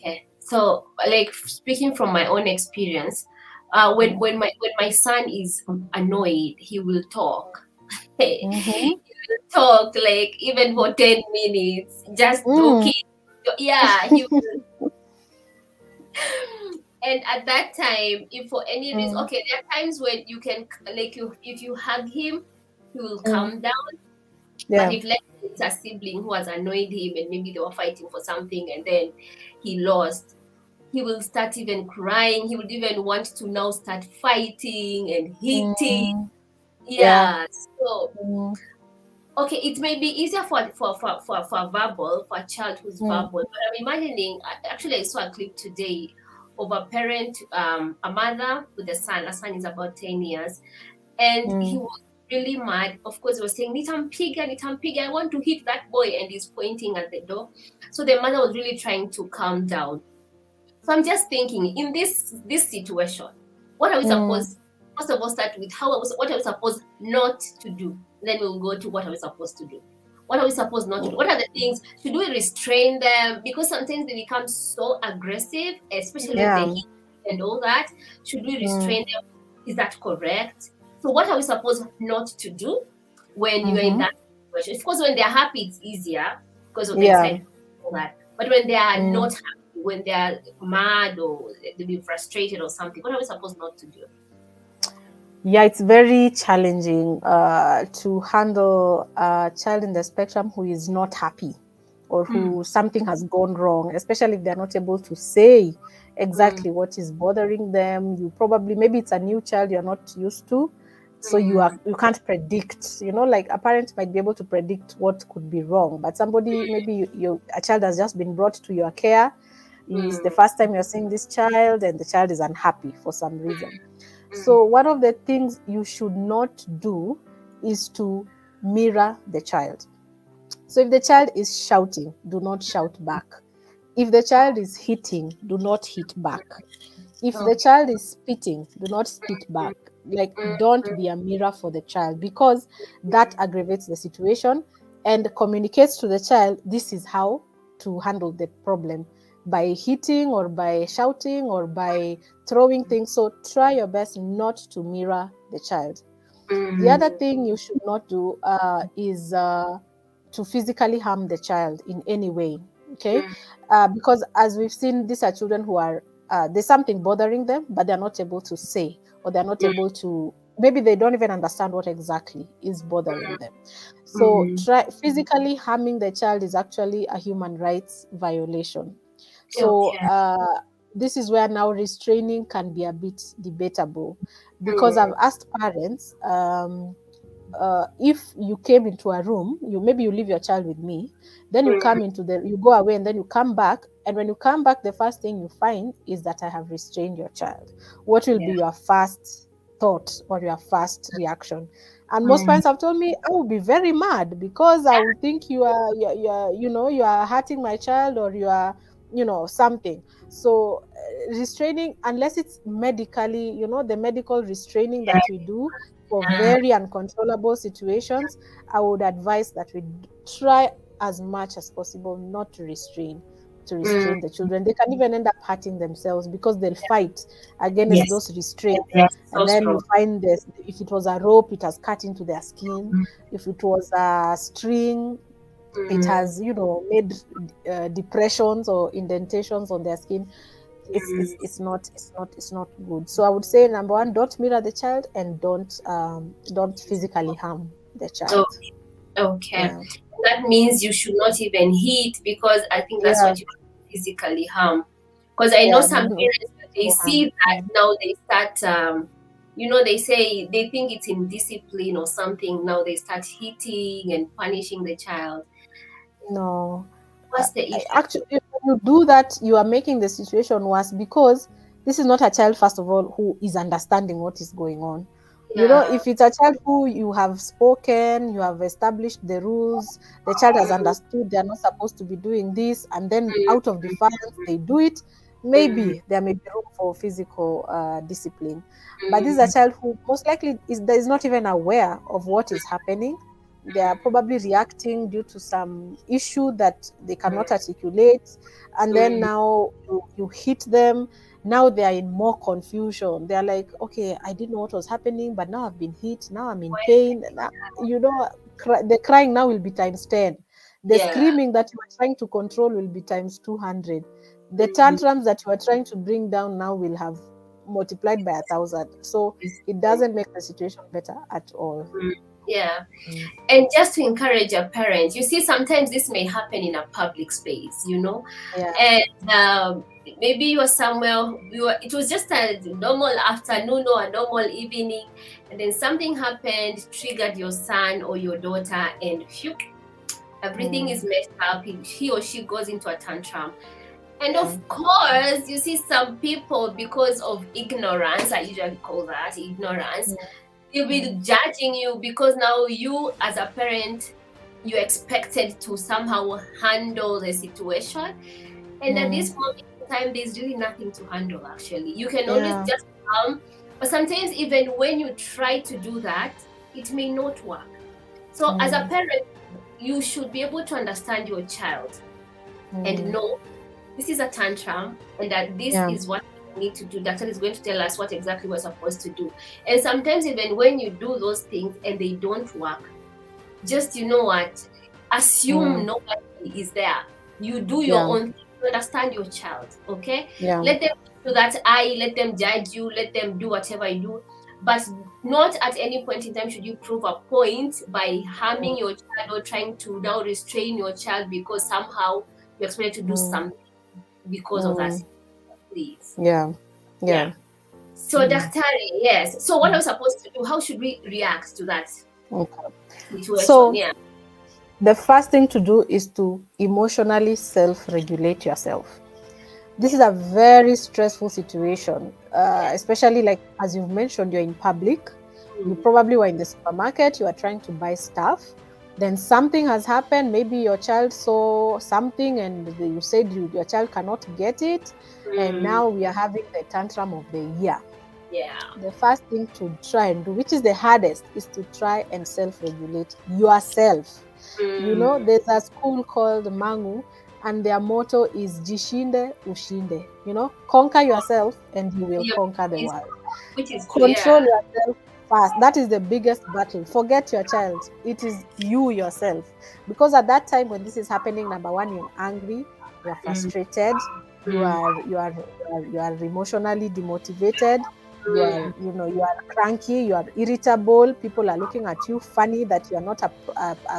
Okay. So, like speaking from my own experience, when my son is annoyed, he will talk. He Mm-hmm. will talk like even for 10 minutes, just Mm. joking. Yeah, he and at that time, if for any reason, Mm. okay, there are times when you can like you if you hug him, he will Mm. calm down. But Yeah. if let's say it's a sibling who has annoyed him and maybe they were fighting for something and then he lost, he will start even crying. He would even want to now start fighting and hitting. Mm. Yeah. Yeah. So Mm. okay, it may be easier for verbal, for a child who's Mm. verbal, but I'm imagining actually I saw a clip today of a parent, a mother with a son is about 10 years, and he Mm. was really mad. Of course, he was saying, Nitampiga, I want to hit that boy, and he's pointing at the door. So the mother was really trying to calm down. So I'm just thinking, in this situation, what are we Mm. supposed? First of all, start with what are we supposed not to do? Then we'll go to what are we supposed to do. What are we supposed not to do? What are the things? Should we restrain them? Because sometimes they become so aggressive, especially with the Yeah. heat and all that. Should we Mm. restrain them? Is that correct? So what are we supposed not to do when you're in Mm-hmm. that situation? Of course, when they're happy, it's easier because of the Yeah. excitement and all that. But when they are Mm. not happy, when they are mad or they be frustrated or something, what are we supposed not to do? Yeah, it's very challenging to handle a child in the spectrum who is not happy or Mm, who something has gone wrong, especially if they're not able to say mm, exactly what is bothering them. You probably, maybe it's a new child you're not used to. So mm, you can't predict, like a parent might be able to predict what could be wrong, but somebody, maybe a child has just been brought to your care. It's the mm, first time you're seeing this child and the child is unhappy for some reason. mm. So, one of the things you should not do is to mirror the child. So, if the child is shouting, do not shout back. If the child is hitting, do not hit back. If the Okay. child is spitting, do not spit back. Like, Mm, don't be a mirror for the child, because that aggravates the situation and communicates to the child this is how to handle the problem, by hitting or by shouting or by throwing things. So try your best not to mirror the child. The mm, other thing you should not do is to physically harm the child in any way. Okay, mm, because as we've seen, these are children who are there's something bothering them, but they're not able to say, or they're not able to. Maybe they don't even understand what exactly is bothering them. So, mm. try physically harming the child is actually a human rights violation. So, Okay. this is where now restraining can be a bit debatable, because I've Mm, asked parents, if you came into a room, you leave your child with me, then mm. you go away and then you come back, and when you come back, the first thing you find is that I have restrained your child. What will be Yeah. your first thought or your first reaction? And most Mm, parents have told me I will be very mad, because I will think you are hurting my child, or you are something. So restraining, unless it's medically, the medical restraining that we do for yeah. very uncontrollable situations, I would advise that we try as much as possible not to Mm, restrain the children. They can even end up hurting themselves, because they'll fight against yes. those restraints. Yes. So And then you strong. find this, if it was a rope, it has cut into their skin. Mm, If it was a string, it mm, has made depressions or indentations on their skin. mm. It's not good. So I would say, number one, don't mirror the child, and don't physically harm the Oh, child. okay. Yeah. That means you should not even hit because I think that's Yeah. what you physically harm. Because I know Yeah. some No parents, when they see harm. that now they start, they say they think it's in discipline or something. Now they start hitting and punishing the child. No. What's the issue? Actually, if you do that, you are making the situation worse, because this is not a child, first of all, who is understanding what is going on. Yeah. If it's a child who you have spoken, you have established the rules, the child has Mm, understood they're not supposed to be doing this, and then mm, out of defiance they do it, mm, maybe there may be room for physical discipline. But this is a mm, child who most likely is not even aware of what is happening. they are probably reacting due to some issue that they cannot articulate, and then now you hit them. Now they are in more confusion. They are like, okay, I didn't know what was happening, but now I've been hit. Now I'm in pain. Now, the crying now will be times 10. The Yeah. screaming that you are trying to control will be times 200. The tantrums that you are trying to bring down now will have multiplied by 1,000. So it doesn't make the situation better at all. Yeah. Mm. And just to encourage your parents, you see, sometimes this may happen in a public space, Yeah. and maybe you were somewhere, it was just a normal afternoon or a normal evening, and then something happened, triggered your son or your daughter, and phew, everything is Mm. messed up. He or she goes into a tantrum. And Yeah. of course, you see some people, because of ignorance, I usually call that ignorance, they'll be Mm. judging you because now you, as a parent, you're expected to somehow handle the situation. And at this Mm. moment in time, there's really nothing to handle, actually. You can always Yeah. just calm, but sometimes, even when you try to do that, it may not work. So, as a Mm. parent, you should be able to understand your child and Mm. know this is a tantrum and that this Yeah. is what we need to do. Doctor is going to tell us what exactly we're supposed to do. And sometimes, even when you do those things and they don't work, just, you know what, assume Mm. nobody is there. You do your Yeah. own thing. You understand your child, okay? Yeah. Let them do that eye, let them judge you, let them do whatever you do. But not at any point in time should you prove a point by harming your child or trying to now restrain your child because somehow you're expected to do Mm. something because of that. Mm. Please. Yeah. Yeah. Yeah. So, Mm. Daktari, yes. So, what are we supposed to do? How should we react to that Okay. situation? So Yeah. the first thing to do is to emotionally self-regulate yourself. This is a very stressful situation, Yes. especially like as you've mentioned, you're in public. You Mm, probably were in the supermarket, you are trying to buy stuff. Then something has happened. Maybe your child saw something and you said your child cannot get it. And mm, now we are having the tantrum of the year. yeah. The first thing to try and do, which is the hardest, is to try and self regulate yourself. Mm, There's a school called Mangu, and their motto is Jishinde Ushinde. Conquer yourself and you will yeah, conquer the world. which is true. Yeah. Control yourself first. That is the biggest battle. Forget your child. It is you yourself. Because at that time when this is happening, number one, you're angry, you're Mm, frustrated, you mm, are you are you are emotionally demotivated, mm. you are cranky, you are irritable, people are looking at you funny that you are not a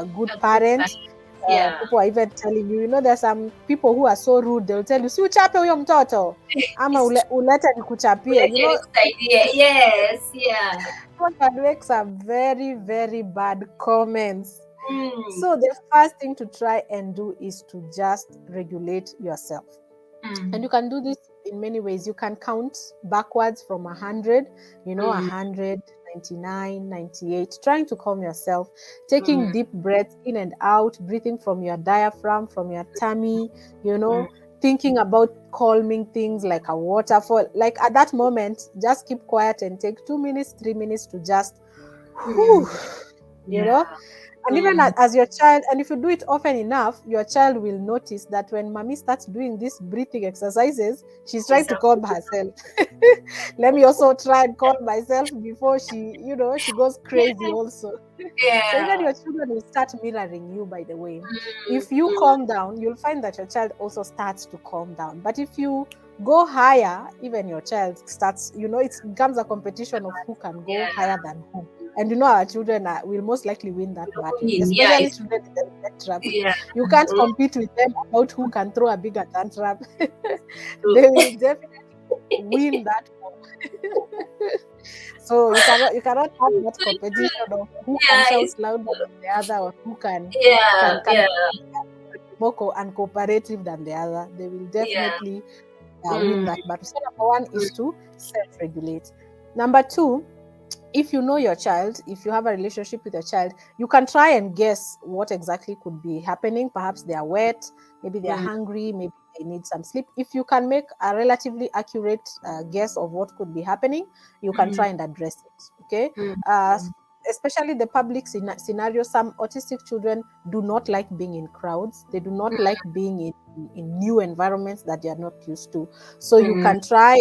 good A good parent. sign. Yeah. People are even telling you, there's some people who are so rude, they'll tell you, si uchape huyo mtoto ama It's true. ulete nikuchapie. Let any good idea. Yes. Yeah. Someone can make some very, very bad comments. Mm, So the first thing to try and do is to just regulate yourself. And mm, you can do this in many ways. You can count backwards from 100, mm, 100, 99, 98, trying to calm yourself, taking mm, deep breaths in and out, breathing from your diaphragm, from your tummy, mm, thinking about calming things like a waterfall. Like at that moment, just keep quiet and take 2 minutes, 3 minutes to just, whew, mm. you Yeah. know, and even Mm. as your child, and if you do it often enough, your child will notice that when mommy starts doing these breathing exercises, she's trying It's to a, calm herself. Let me also try and calm myself before she goes crazy also. So even yeah. your children will start mirroring you, by the way. Mm, If you mm. calm down, you'll find that your child also starts to calm down. But if you go higher, even your child starts, it becomes a competition of who can go Yeah. higher than who. And our children will most likely win that battle, Yeah. especially It's, children in the spectrum. yeah. You can't Mm, compete with them about who can throw a bigger tantrum. true. They will definitely win that war. So you cannot have that competition of who can Yeah. shout It's, louder than the other, or who can yeah. can can Yeah. be more uncooperative than the other. They will Yeah. definitely win Mm, that battle. So number one mm, is to self-regulate. Number two, if you know your child, if you have a relationship with your child, you can try and guess what exactly could be happening. Perhaps they are wet, maybe they are mm, hungry, maybe they need some sleep. If you can make a relatively accurate guess of what could be happening, you can mm, try and address it. Okay. mm, Uh, especially the public scenario, some autistic children do not like being in crowds. They do not like being in new environments that they are not used to. So you Mm, can try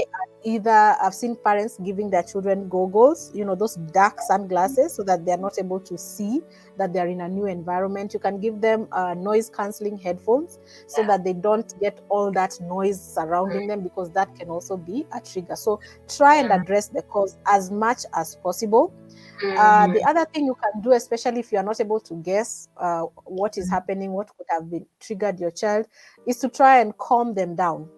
either, I've seen parents giving their children goggles, those dark sunglasses, so that they're not able to see that they're in a new environment. You can give them noise cancelling headphones so yeah. that they don't get all that noise surrounding them, because that can also be a trigger. So try and Yeah. address the cause as much as possible. Mm, The other thing you can do, especially if you are not able to guess what is happening, what could have been triggered your child, is to try and calm them down.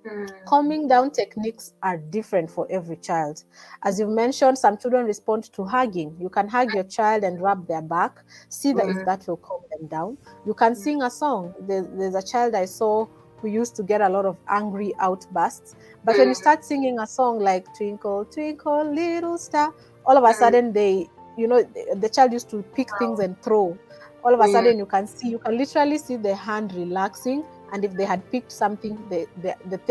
mm, Calming down techniques are different for every child. As you've mentioned, some children respond to hugging. You can hug your child and rub their back, see that if mm, that will calm them down. You can sing a song. There's a child I saw who used to get a lot of angry outbursts. But when you mm, start singing a song like Twinkle, Twinkle, Little Star, all of a mm. sudden the child used to pick things Wow. and throw. All of a Mm, sudden you can literally see the hand relaxing, and if they had picked something,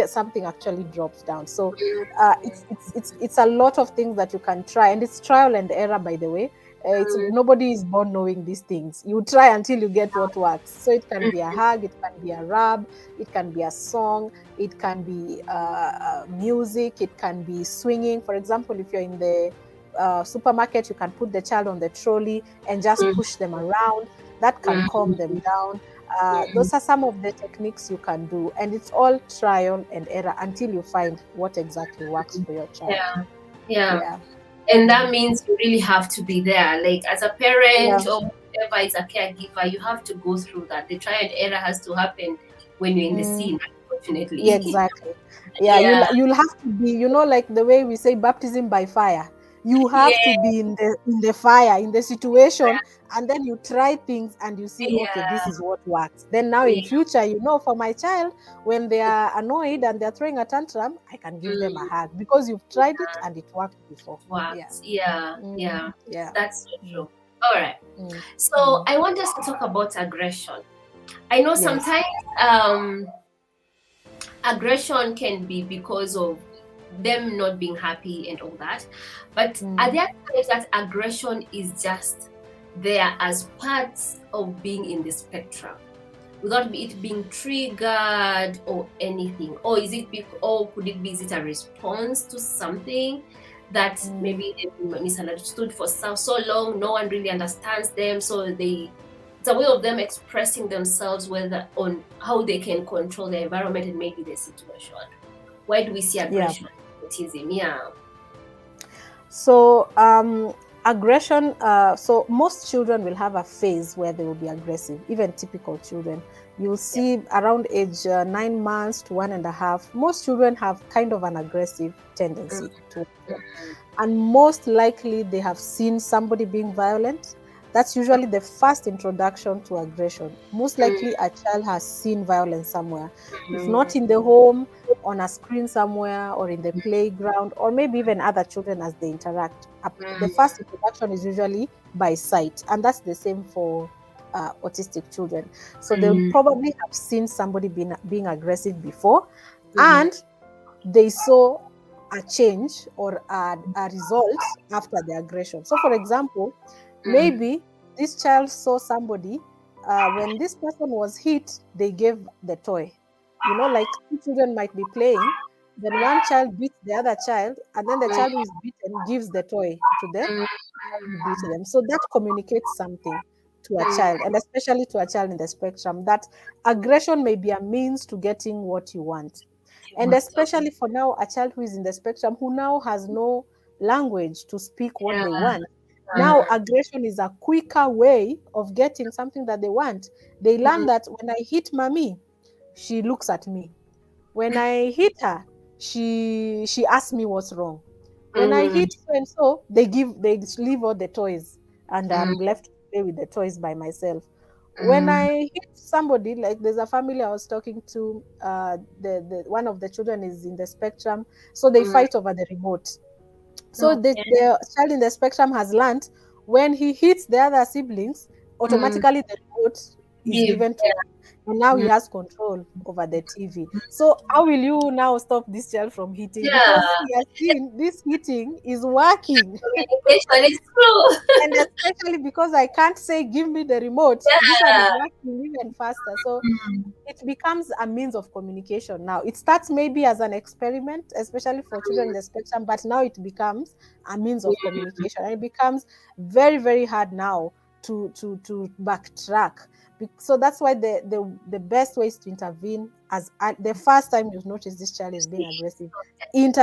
something actually drops down. So it's a lot of things that you can try, and it's trial and error, by the way. It's mm, Nobody is born knowing these things. You try until you get what works. So it can mm, be a hug, it can be a rub, it can be a song, it can be music, it can be swinging. For example, if you're in the supermarket, you can put the child on the trolley and just mm, push them around. That can calm them mm, down. mm. Those are some of the techniques you can do, and it's all trial and error until you find what exactly works for your child. Yeah. Yeah. Yeah. And that Mm. means you really have to be there. Like as a Yeah. parent or whoever is a caregiver, you have to go through that. The trial and error has to happen when you're in the Mm. scene, Yeah, unfortunately. exactly. Yeah, Yeah. you'll have to be, like the way we say baptism by fire. You have to Yeah. be in the fire, in the situation, and then you try things and you see, okay, this Yeah. is what works. Then now in Yeah. future, for my child, when they are annoyed and they're throwing a tantrum, I can give them a Mm, hug because you've tried it and it worked before. Yeah. works. Yeah. Mm, Yeah. yeah. That's so Mm, true. All right. mm, So mm. I want us to talk about aggression. I know Yes. sometimes um aggression can be because of them not being happy and all that. But are Mm, there times that aggression is just there as parts of being in the spectrum without it being triggered or anything? Or or could it be, is it a response to something that mm. maybe they've been misunderstood for so long, no one really understands them, so it's a way of them expressing themselves whether on how they can control the environment and maybe the situation. Why do we see Yeah. aggression in autism? Yeah. So, aggression, so most children will have a phase where they will be aggressive, even typical children. You'll Yep. see around age 9 months to 1.5, most children have kind of an aggressive tendency to. And most likely they have seen somebody being violent. That's usually the first introduction to aggression. Most likely a child has seen violence somewhere, if not in the home, on a screen somewhere, or in the playground, or maybe even other children as they interact. The first introduction is usually by sight, and that's the same for autistic children. So they'll probably have seen somebody being aggressive before, and they saw a change or a result after the aggression. So, for example, maybe this child saw somebody, when this person was hit, they gave the toy. Like two children might be playing, then one child beats the other child, and then the child who is beaten gives the toy to the who beat them. So that communicates something to a child, and especially to a child in the spectrum, that aggression may be a means to getting what you want. And especially for now, a child who is in the spectrum, who now has no language to speak what they want. Now, aggression is a quicker way of getting something that they want. They learn that when I hit mommy, she looks at me. When I hit her, she asks me what's wrong. When I hit so and so, they leave all the toys, and I'm left to play with the toys by myself. When I hit somebody, like there's a family I was talking to, the one of the children is in the spectrum, so they fight over the remote. So the child in the spectrum has learned when he hits the other siblings, automatically the remote is Give. given to him, and now he Mm, has control over the TV. So how will you now stop this child from hitting? yeah. Because he has seen this hitting is working. Communication is true. And especially because I can't say, give me the remote, this one is Yeah. working even faster. So Mm, it becomes a means of communication now. It starts maybe as an experiment, especially for children in the spectrum, but now it becomes a means of communication. And it becomes very, very hard now to backtrack. So that's why the best way is to intervene as at the first time you notice this child is being aggressive.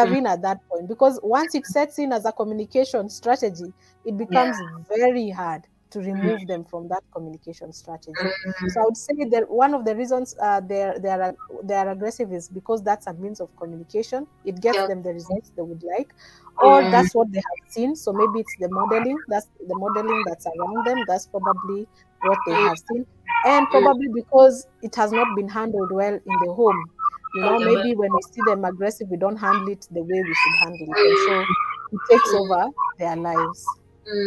mm, Intervene at that point, because once it sets in as a communication strategy, it yeah. becomes very hard to Mm, remove them from that communication strategy. So I mm, would say that one of the reasons they are aggressive is because that's a means of communication. It gets yeah. them the results they would like, or Mm, that's what they have seen. So maybe it's the modeling. That's the modeling that's around them. That's probably what they mm, have seen, and mm. probably because it has not been handled well in the home. On the Maybe when we see them aggressive, we don't handle it the way we should handle it, and so it takes mm, over their lives.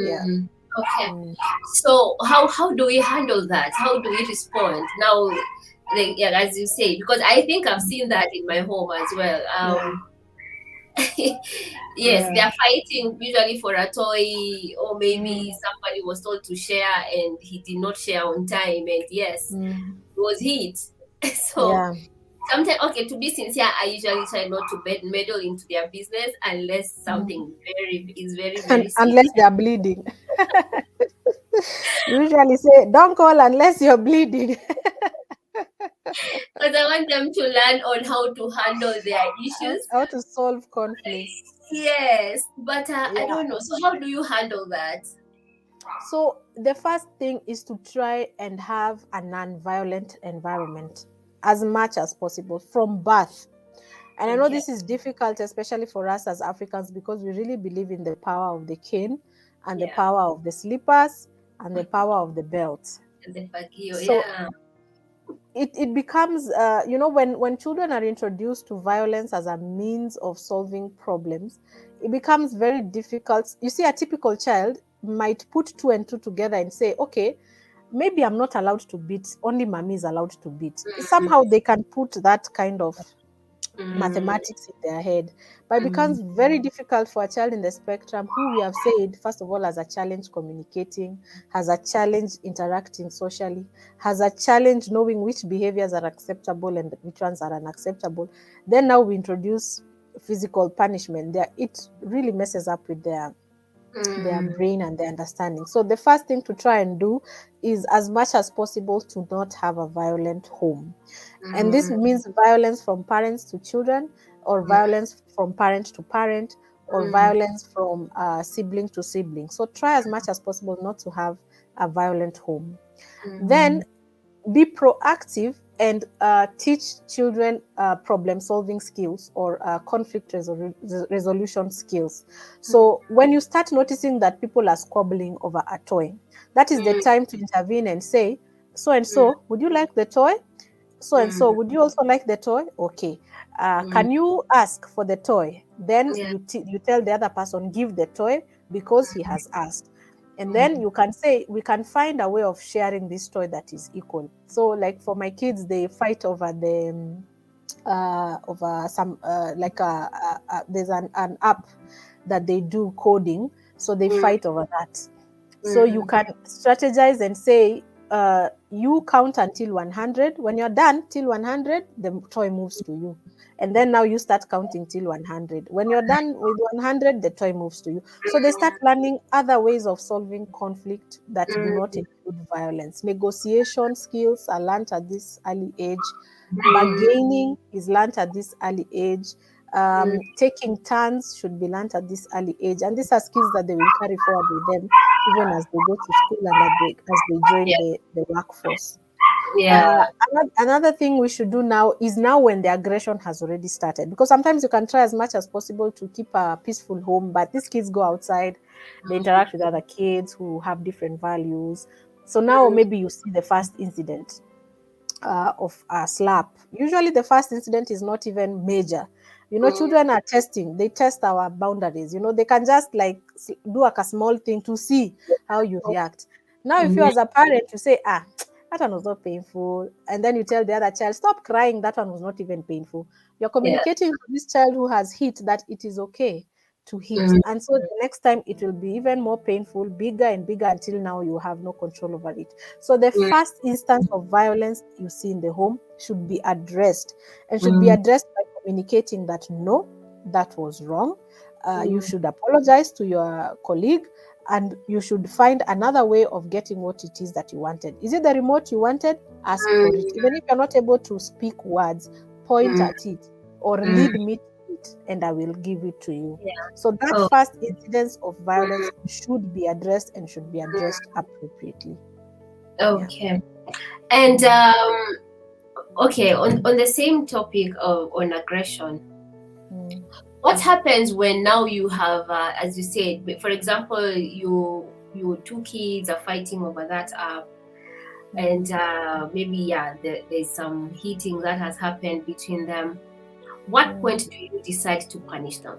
Yeah. mm. Okay. Mm. So how do we handle that? How do we respond now? Like, yeah, as you say, because I think I've seen that in my home as well. Yeah. Yes, they Yeah. are fighting usually for a toy, or maybe Mm. somebody was told to share and he did not share on time, and yes, Mm. he was hit. So Yeah. sometimes, okay, to be sincere, I usually try not to meddle into their business unless Mm. something is very, And very unless serious. they are bleeding. You usually say, don't call unless you're bleeding. Because I want them to learn on how to handle their issues. How to solve conflicts. Yes, but I Yeah. don't know. So how do you handle that? So the first thing is to try and have a non-violent environment as much as possible from birth. And I know Okay. this is difficult, especially for us as Africans, because we really believe in the power of the cane and the Yeah. power of the slippers and the power of the belt. The Fagio, So yeah. it becomes, when children are introduced to violence as a means of solving problems, it becomes very difficult. You see, a typical child might put two and two together and say, okay, maybe I'm not allowed to beat, only mommy is allowed to beat. Mm, Somehow they can put that kind of mm, mathematics in their head. But it mm, becomes very difficult for a child in the spectrum who we have said, first of all, has a challenge communicating, has a challenge interacting socially, has a challenge knowing which behaviors are acceptable and which ones are unacceptable. Then now we introduce physical punishment. It really messes up with their mm, brain and their understanding. So the first thing to try and do is, as much as possible, to not have a violent home. And this mm, means violence from parents to children, or mm, violence from parent to parent, or mm, violence from sibling to sibling. So try as much as possible not to have a violent home. Then mm, be proactive and teach children problem solving skills, or conflict resolution skills. So when you start noticing that people are squabbling over a toy, that is the mm, time to intervene and say, so and mm, so, would you like the toy? So and so, mm, would you also like the toy? Okay. mm. Can you ask for the toy? Then Yeah. you tell the other person, give the toy because he has asked. And then Mm, you can say, we can find a way of sharing this toy that is equal. So, like for my kids, they fight over over some there's an app that they do coding, so they mm, fight over that. So you mm, can strategize and say, you count until 100. When you're done till 100, the toy moves to you. And then now you start counting till 100. When you're done with 100, the toy moves to you. So they start learning other ways of solving conflict that do not mm, include violence. Negotiation skills are learned at this early age. mm, Bargaining is learned at this early age. mm. Taking turns should be learned at this early age. And these are skills that they will carry forward with them even as they go to school and as they join Yeah. the workforce. Yeah. Another thing we should do now is, now when the aggression has already started, because sometimes you can try as much as possible to keep a peaceful home, but these kids go outside, they interact with other kids who have different values. So now Mm, maybe you see the first incident of a slap. Usually, the first incident is not even major. mm, Children are testing. They test our boundaries. They can just like do like a small thing to see how you react. Now, if you mm, as a parent, you say, that one was not painful. And then you tell the other child, stop crying, that one was not even painful. You're Yeah. communicating to this child who has hit that it is okay to hit. Mm, And so the next time it will be even more painful, bigger and bigger, until now you have no control over it. So the mm, first instance of violence you see in the home should be addressed, and should be mm, addressed by communicating that no, that was wrong. You mm, should apologize to your colleague, and you should find another way of getting what it is that you wanted. Is it the remote you wanted? Ask for it. mm, Even if you're not able to speak words, point mm, at it or mm. lead me to it, and I will give it to you. Yeah. So that Oh, first incidence of violence mm, should be addressed, and should be mm. addressed appropriately. Yeah. Okay. And Mm. okay, on the same topic of on aggression, Mm. what happens when now you have, as you said, for example, you two kids are fighting over that app, Mm. and maybe there's some heating that has happened between them. What Mm. point do you decide to punish them?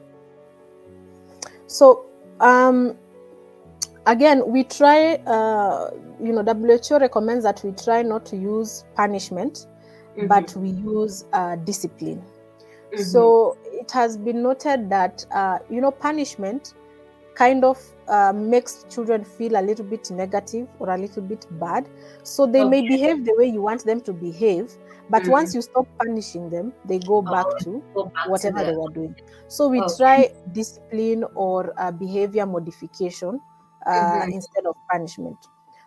So, again, we try, WHO recommends that we try not to use punishment, but Mm-hmm. we use discipline. Mm-hmm. So it has been noted that, punishment kind of makes children feel a little bit negative or a little bit bad. So they may Okay. behave the way you want them to behave, but Mm-hmm. once you stop punishing them, they go back Oh, to go back to whatever the. they were doing. So we Okay. try discipline or behavior modification Mm-hmm. instead of punishment.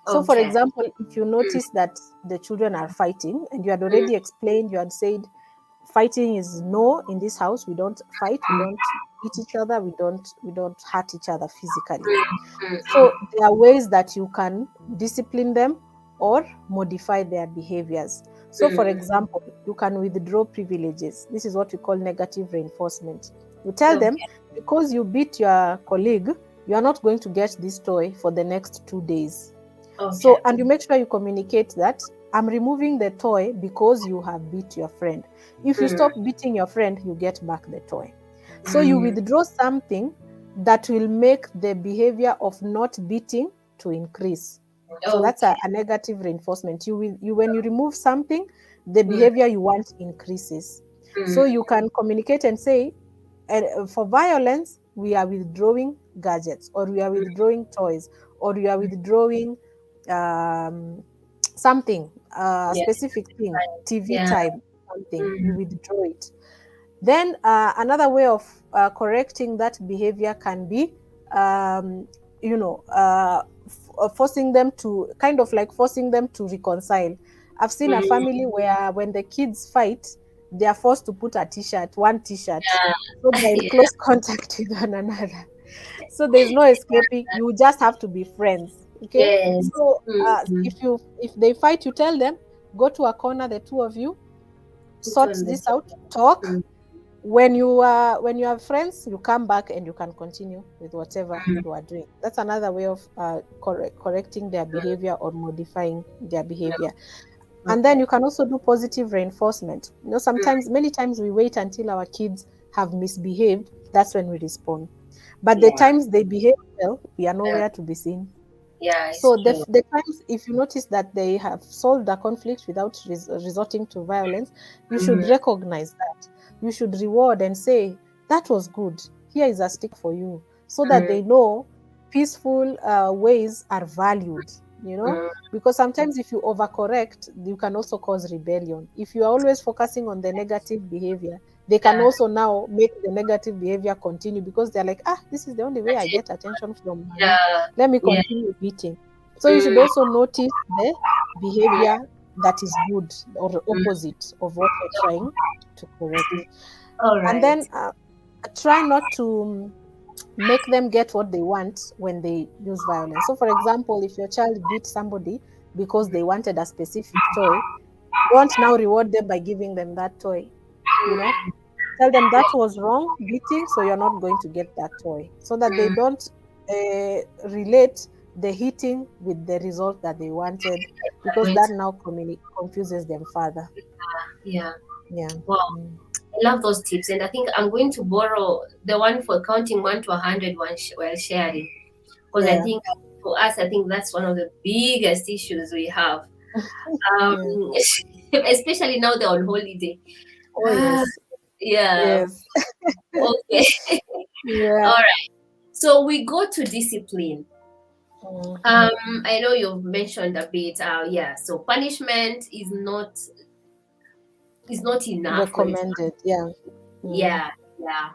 So, for Okay. example, if you notice that the children are fighting and you had Mm-hmm. already explained, you had said, fighting is no in this house. We don't fight, we don't beat each other, we don't hurt each other physically. Mm-hmm. So there are ways that you can discipline them or modify their behaviors. So, for Mm-hmm. example, you can withdraw privileges. This is what we call negative reinforcement. You tell them, Okay. because you beat your colleague, you are not going to get this toy for the next 2 days. Okay. So, and you make sure you communicate that I'm removing the toy because you have beat your friend. If you stop beating your friend, you get back the toy. So you Mm-hmm. withdraw something that will make the behavior of not beating to increase. So that's Okay. a negative reinforcement. When you remove something, the Mm-hmm. behavior you want increases. So you can communicate and say, for violence, we are withdrawing gadgets, or we are withdrawing toys, or we are withdrawing um, something, a Yes. specific thing, TV Yeah. time, something, you Mm-hmm. withdraw it. Then another way of correcting that behavior can be, um, forcing them to, kind of like forcing them to reconcile. I've seen a Mm-hmm. family where when the kids fight, they are forced to put one t-shirt, so they're in Yeah. close contact with one another. So there's no escaping. You just have to be friends. Okay. Yes. So Mm-hmm. if they fight, you tell them, go to a corner, the two of you, Put sort on the. this out, talk. Mm-hmm. When you are friends, you come back and you can continue with whatever Mm-hmm. you are doing. That's another way of correcting their behavior or modifying their behavior. And then Okay. you can also do positive reinforcement. Sometimes, many times, we wait until our kids have misbehaved. That's when we respond. But the Yeah. times they behave well, we are Yeah. nowhere to be seen. Yeah. It's So true. the times, if you notice that they have solved a conflict without resorting to violence, you should Mm-hmm. recognize that. You should reward and say, that was good. Here is a stick for you. So that Mm-hmm. they know peaceful ways are valued, you know? Because sometimes if you overcorrect, you can also cause rebellion. If you are always focusing on the negative behavior, they can Yeah. also now make the negative behavior continue, because they're like, this is the only way I get attention from mommy. Yeah. Let me Yeah. continue beating. So you should Mm-hmm. also notice the behavior that is good, or the opposite of what you're trying to correct. All And right. then try not to make them get what they want when they use violence. So, for example, if your child beat somebody because they wanted a specific toy, don't now reward them by giving them that toy. You know, tell them that was wrong beating, so you're not going to get that toy, so that they Mm-hmm. don't relate the hitting with the result that they wanted, because Wait. that now confuses them further. Yeah. Yeah. Wow. Mm. I love those tips, and I think I'm going to borrow the one for counting 1 to 100 while sharing, because I Yeah. think for us, I think that's one of the biggest issues we have. Yeah. Especially now they're on holiday. Oh Ah, yes. yeah. Yes. Okay. Yeah. All right. So we go to discipline. Mm. I know you've mentioned a bit. Yeah. So punishment is not enough when it's Recommended. Yeah. Mm. yeah, yeah.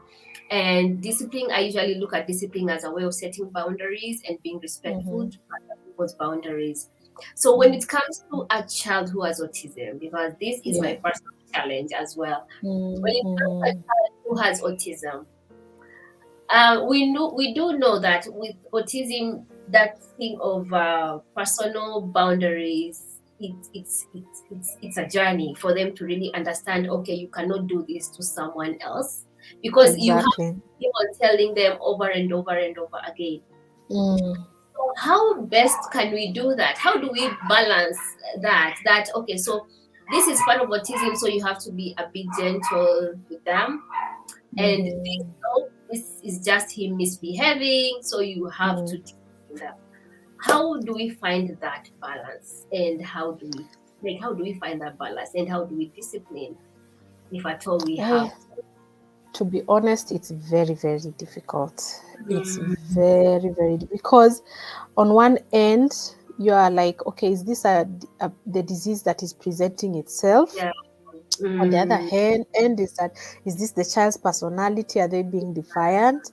And discipline, I usually look at discipline as a way of setting boundaries and being respectful Mm-hmm. to other people's boundaries. So when Mm. it comes to a child who has autism, because this is Yeah. my personal challenge as well. When Mm. it comes to a Mm-hmm. child who has autism, we do know that with autism, that thing of personal boundaries, it's a journey for them to really understand. Okay, you cannot do this to someone else because you have to Exactly. keep on telling them over and over and over again. Mm. So how best can we do that? How do we balance that? That okay, so this is part of autism, so you have to be a bit gentle with them and Mm-hmm. this is just him misbehaving, so you have to Mm. discipline them. How do we find that balance? And how do we find that balance? And how do we discipline if at all we Eh, have to be honest, it's very, very difficult. It's mm, very because on one end you are like, okay, is this the disease that is presenting itself? yeah. On the other Mm, hand is that, is this the child's personality? Are they being defiant?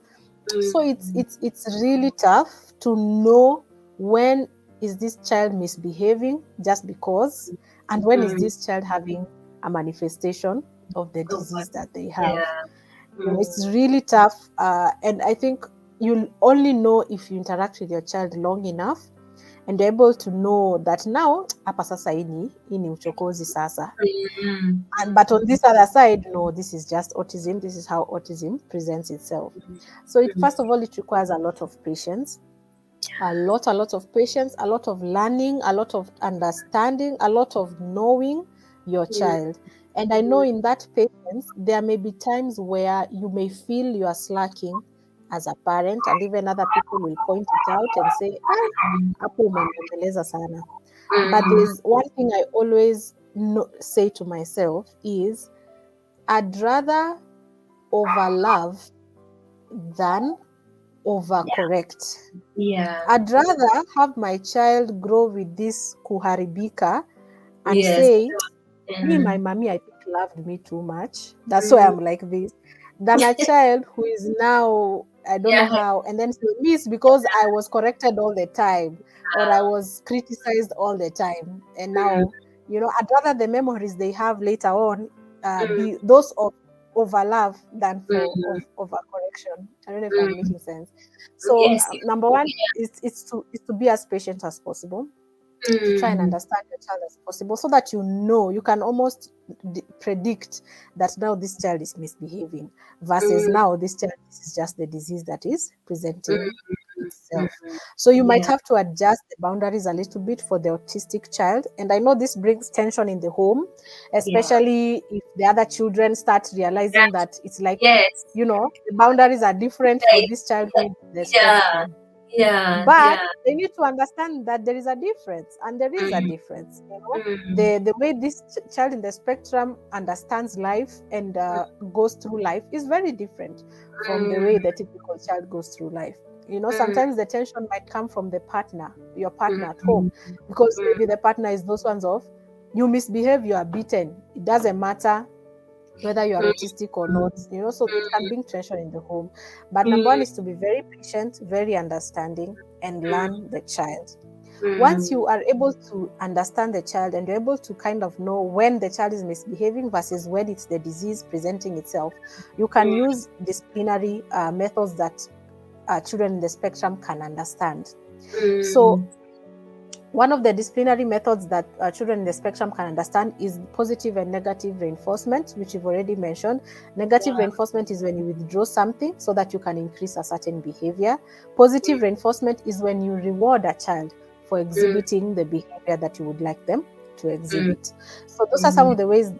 So mm, it's really tough to know when is this child misbehaving just because, and when is mm, this child having a manifestation of the oh, but disease that they have. yeah. It's Mm, really tough, and I think you'll only know if you interact with your child long enough and you're able to know that now hapa sasa hii ni uchokozi sasa. mm, And but on this other side, no, this is just autism. This is how autism presents itself. So it, mm, first of all, it requires a lot of patience, a lot of patience, a lot of learning, a lot of understanding, a lot of knowing your mm, child. And I know in that patience, there may be times where you may feel you are slacking as a parent, and even other people will point it out and say, ah, hapo umembembeleza sana. But mm, there's one thing I always say to myself is, I'd rather overlove than yeah, overcorrect. yeah, I'd rather have my child grow with this kuharibika and yes, say, me, my mm, mommy, I think, loved me too much. That's why mm, I'm like this. Than a child who is now, I don't know yeah, how, and then say, Miss, because I was corrected all the time or I was criticized all the time. And mm, now, I'd rather the memories they have later on mm, be those of overlove than for mm, over correction. I don't know if I'm mm. making sense. So Yes, number one is to be as patient as possible, to try and mm, understand your child as possible, so that you can almost predict that now this child is misbehaving versus mm, now this is just the disease that is presenting mm, itself. mm. So you might Yeah, have to adjust the boundaries a little bit for the autistic child, and I know this brings tension in the home, yeah. especially if the other children start realizing That, that it's like, yes. the boundaries are different for Right. this child who is in the Yeah, spectrum. yeah, But yeah. they need to understand that there is a difference, and there is a Mm, difference. mm, The way this child in the spectrum understands life and goes through life is very different from the way mm, the typical child goes through life. mm, Sometimes the tension might come from your mm, partner at home, mm, because mm, maybe the partner is those ones of, you misbehave, you are beaten. It doesn't matter whether you are mm, autistic or not, so it can bring tension in the home. But number one mm, is to be very patient, very understanding, and mm, learn the child. Once mm, you are able to understand the child and you're able to kind of know when the child is misbehaving versus when it's the disease presenting itself, you can mm, use disciplinary methods that children in the spectrum can understand. So mm, one of the disciplinary methods that children in the spectrum can understand is positive and negative reinforcement, which you've already mentioned. Negative yeah, reinforcement is when you withdraw something so that you can increase a certain behavior. Positive mm, reinforcement is when you reward a child for mm, exhibiting the behavior that you would like them to mm, exhibit. So those are some mm, of the ways,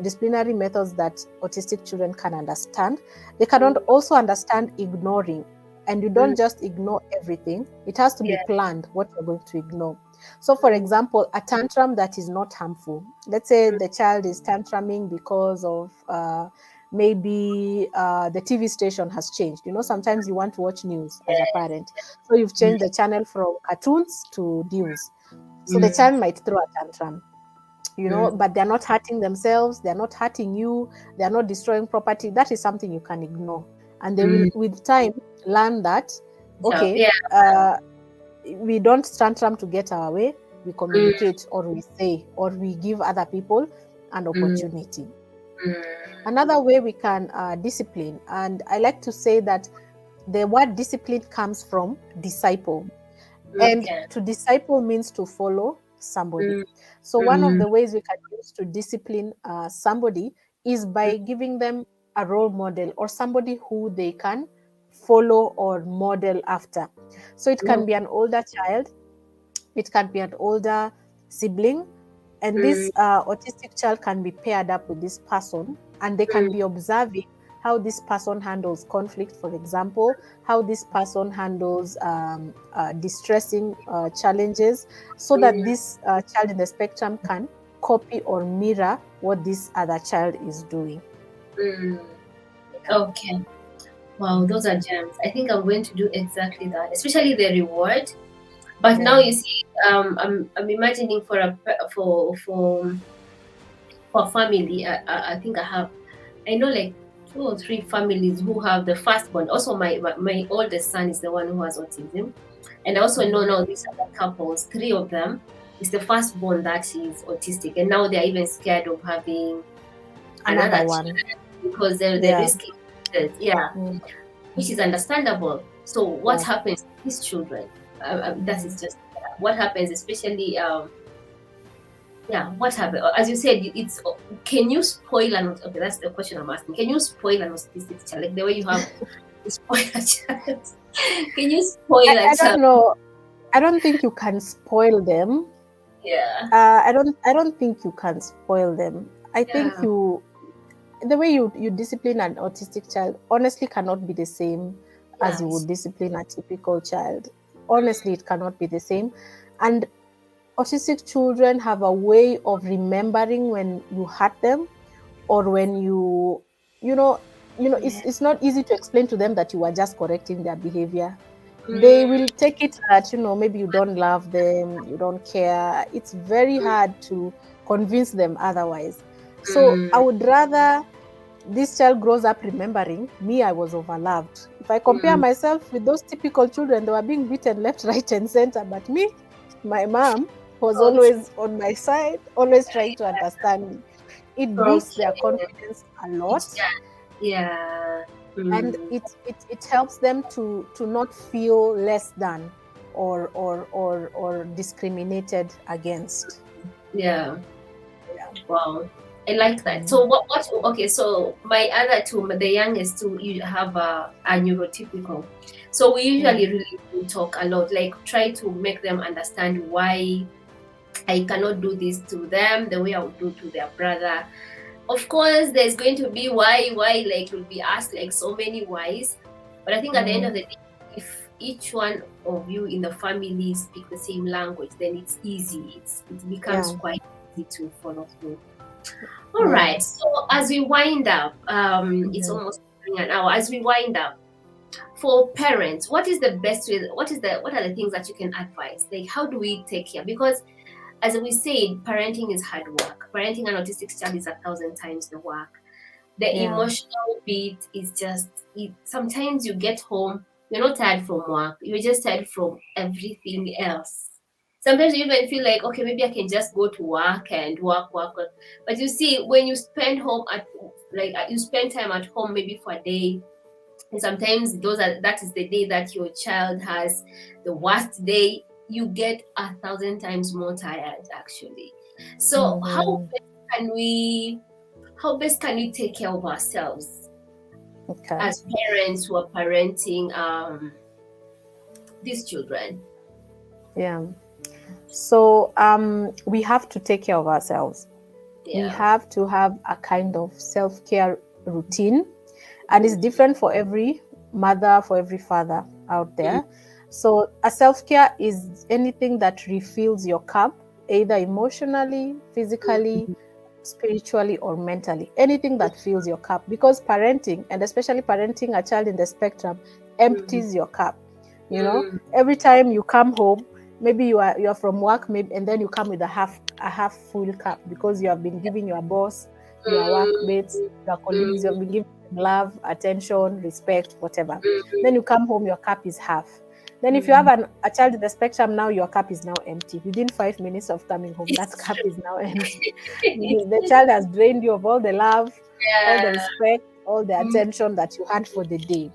disciplinary methods that autistic children can understand. They can mm, also understand ignoring. And you mm, don't just ignore everything. It has to be yeah, planned what you're going to ignore. So, for example, a tantrum that is not harmful. Let's say the child is tantruming because of maybe the TV station has changed. Sometimes you want to watch news as a parent. So you've changed the channel from cartoons to news. So the child might throw a tantrum, but they're not hurting themselves, they're not hurting you, they're not destroying property. That is something you can ignore. And they will, with time, learn that, So, okay, yeah. we don't tantrum to get our way, we communicate, or we say, or we give other people an opportunity. Another way we can discipline, and I like to say that the word discipline comes from disciple. And Okay. to disciple means to follow somebody. So one of the ways we can use to discipline somebody is by giving them a role model or somebody who they can follow or model after. So it can be an older child, it can be an older sibling, and this autistic child can be paired up with this person, and they can be observing how this person handles conflict, for example, how this person handles distressing challenges, so that this child in the spectrum can copy or mirror what this other child is doing. Okay. Wow, those are gems. I think I'm going to do exactly that, especially the reward. But now Yeah. you see, I'm imagining for a for family. I think I know like 2 or 3 families who have the firstborn. Also, my oldest son is the one who has autism, and I also know now these other couples. 3 of them is the firstborn that is autistic, and now they are even scared of having another Another one. child because they're Yeah. risking it. Yeah, Mm. which is understandable. So what Yeah. happens to these children? That is Mm. just what happens, especially yeah, what happened? As you said, it's can you spoil an okay? That's the question I'm asking. Can you spoil an autistic child like the way you have to spoil a child? Can you spoil a I child? don't know. I don't think you can spoil them. Yeah, I don't think you can spoil them. I think yeah, the way you discipline an autistic child honestly cannot be the same as you would yes, discipline a typical child. Honestly, it cannot be the same. And autistic children have a way of remembering when you hurt them, or when you know yeah. it's not easy to explain to them that you are just correcting their behavior. They will take it that maybe you don't love them, you don't care. It's very hard to convince them otherwise. So I would rather this child grows up remembering me, I was overloved. If I compare myself with those typical children, they were being beaten left, right, and center. But me, my mom was Okay, always on my side, always trying to understand me. It boosts okay. their confidence a lot, It's yeah. and Mm, it helps them to not feel less than or discriminated against. yeah. Yeah. Wow. I like that. Mm. So okay, so my other two, the youngest two, you have a neurotypical. So we Yeah. usually really do talk a lot, like try to make them understand why I cannot do this to them the way I would do to their brother. Of course, there's going to be why, like you'll be asked like so many whys. But I think at the end of Mm. the day, if each one of you in the family speak the same language, then it's easy. It becomes Yeah. quite easy to follow through. All Yeah. right. So as we wind up, it's Mhm. almost an hour. As we wind up, for parents, what is the best way? What are the things that you can advise? Like, how do we take care? Because as we said, parenting is hard work. Parenting an autistic child is 1,000 times the work. The Yeah. emotional bit is just it. Sometimes you get home, you're not tired from work. You're just tired from everything else. Sometimes you even feel like, okay, maybe I can just go to work and work. But you see, when you spend home at like you spend time at home maybe for a day, and sometimes that is the day that your child has the worst day, you get 1,000 times more tired actually. So Mhm. can we how best can we take care of ourselves Okay. as parents who are parenting these children? Yeah. So we have to take care of ourselves. We Yeah. have to have a kind of self-care routine, and it's different for every mother, for every father out there. So a self-care is anything that refills your cup, either emotionally, physically, spiritually, or mentally. Anything that fills your cup, because parenting, and especially parenting a child in the spectrum, empties your cup. You know, every time you come home, maybe you're from work, maybe, and then you come with a half full cup because you have been giving your boss, your workmates, your colleagues, you have been giving them love, attention, respect, whatever. Then you come home, your cup is half. Then if you have a child in the spectrum, now your cup is now empty. Within 5 minutes of coming home, that It's cup true. is now empty. The child has drained you of all the love, all the Yeah. respect, all the attention that you had for the day.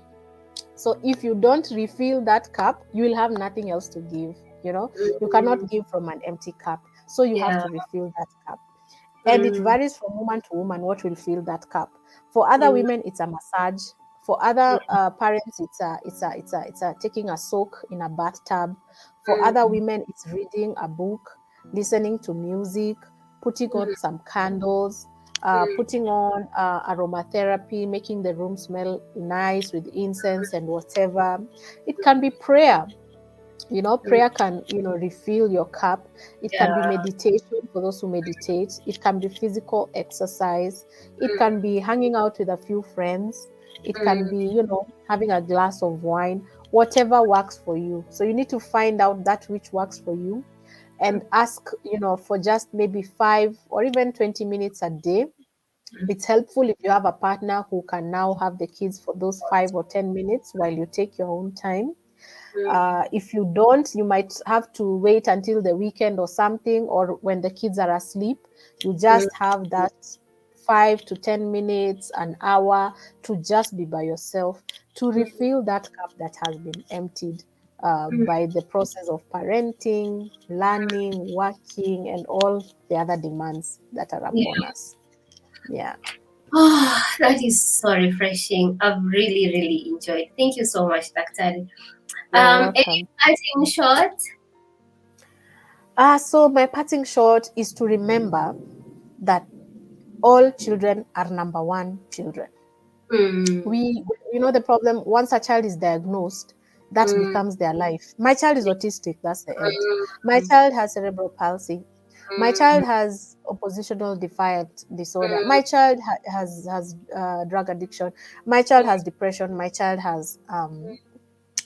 So if you don't refill that cup, you will have nothing else to give. You know, you cannot give from an empty cup. So you have Yeah. to refill that cup. And it varies from woman to woman what will fill that cup. For other women, it's a massage. For other parents, it's a taking a soak in a bathtub. For other women, it's reading a book, listening to music, putting on some candles, putting on aromatherapy, making the room smell nice with incense and whatever. It can be prayer. You know, prayer can, refill your cup. It can be Yeah. meditation for those who meditate. It can be physical exercise. It can be hanging out with a few friends. It can be, having a glass of wine, whatever works for you. So you need to find out that which works for you and ask, for just maybe 5 or even 20 minutes a day. It's helpful if you have a partner who can now have the kids for those 5 or 10 minutes while you take your own time. If you don't, you might have to wait until the weekend or something, or when the kids are asleep. You just have that 5 to 10 minutes, an hour to just be by yourself to refill that cup that has been emptied by the process of parenting, learning, working, and all the other demands that are Yeah. upon us. Yeah, Oh, that is so refreshing. I've really, really enjoyed. Thank you so much, Dr. you're Any welcome. parting shot? So my parting shot is to remember that all children are number one children. Mm, The problem, once a child is diagnosed, that mm, becomes their life. My child is autistic, that's the end. My mm, child has cerebral palsy. My mm, child has oppositional defiant disorder. mm, My child has drug addiction. My child has depression. My child has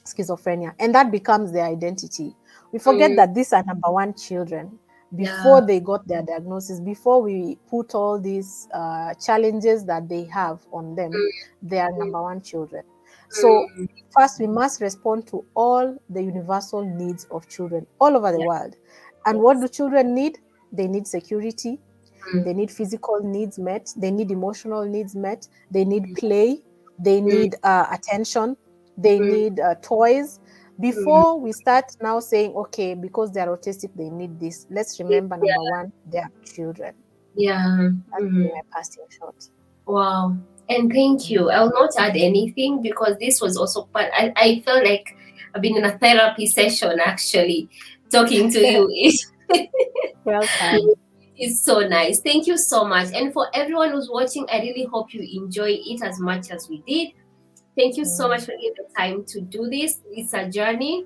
schizophrenia, and that becomes their identity. We forget mm. that these are number one children Yeah. before they got their diagnosis, before we put all these challenges that they have on them. They are number one children. So Mm, first we must respond to all the universal needs of children all over the yeah. world. And what Yes. do children need? They need security, Mm, they need physical needs met, they need emotional needs met, they need play, they mm, need attention, they mm, need toys. mm. Before we start now saying, okay, because they're autistic, they need this, let's remember Yeah. number one, they are children. Yeah. That will be Mm. my passing shot. Wow. And thank Mm. you. I'll not add anything because this was also part. I felt like I've been in a therapy session actually talking to you. Welcome. It's so nice. Thank you so much. And for everyone who's watching, I really hope you enjoy it as much as we did. Thank you so much Mm. for giving the time to do this. It's a journey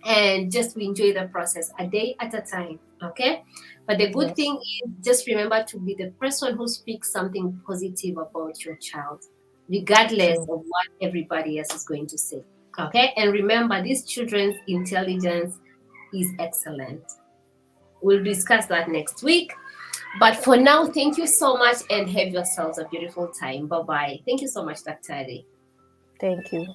and just we enjoy the process a day at a time. Okay. But the good Yes, thing is just remember to be the person who speaks something positive about your child, regardless true. of what everybody else is going to say. Okay. And remember, these children's intelligence is excellent. We'll discuss that next week. But for now, thank you so much and have yourselves a beautiful time. Bye bye. Thank you so much, Dr. Ali. Thank you.